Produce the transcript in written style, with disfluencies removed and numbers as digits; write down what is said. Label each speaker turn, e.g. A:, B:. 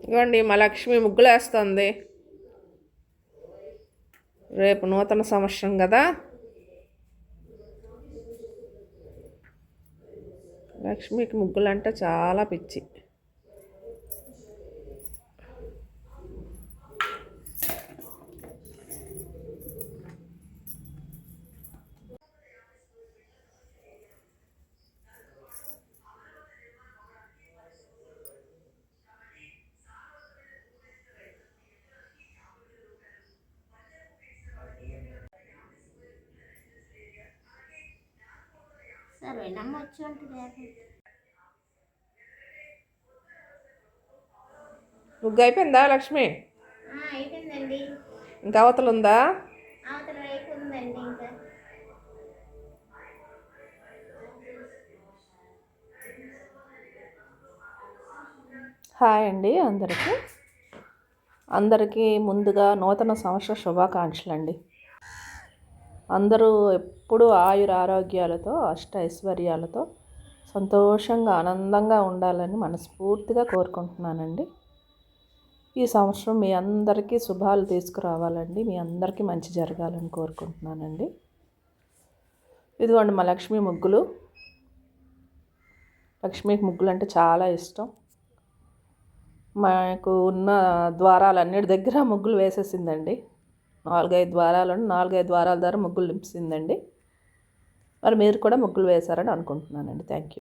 A: ఇవ్వండి మా లక్ష్మి ముగ్గులు వేస్తుంది. రేపు నూతన సంవత్సరం కదా, లక్ష్మికి ముగ్గులు అంటే చాలా పిచ్చి. ముగ్గు అయిపోయిందా లక్ష్మి?
B: అయిపోయిందండి.
A: ఇంకా అవతల ఉందా?
B: అవతల వైపు ఉందండి. ఇంకా
A: హాయ్ అండి అందరికీ ముందుగా నూతన సంవత్సర శుభాకాంక్షలు అండి. అందరూ ఎప్పుడూ ఆయురారోగ్యాలతో ఐశ్వర్యాలతో సంతోషంగా ఆనందంగా ఉండాలని మనస్ఫూర్తిగా కోరుకుంటున్నానండి. ఈ సంవత్సరం మీ అందరికీ శుభాలు తీసుకురావాలండి, మీ అందరికీ మంచి జరగాలని కోరుకుంటున్నానండి. ఇదిగోండి మా లక్ష్మీ ముగ్గులు. లక్ష్మీకి ముగ్గులు అంటే చాలా ఇష్టం. మాకు ఉన్న ద్వారాలన్నిటి దగ్గర ముగ్గులు వేసేసిందండి. 4-5 ద్వారాలను 4-5 ద్వారాల ద్వారా ముగ్గులు నింపేసిందండి. మరి మీరు కూడా ముగ్గులు వేశారని అనుకుంటున్నానండి. Thank you.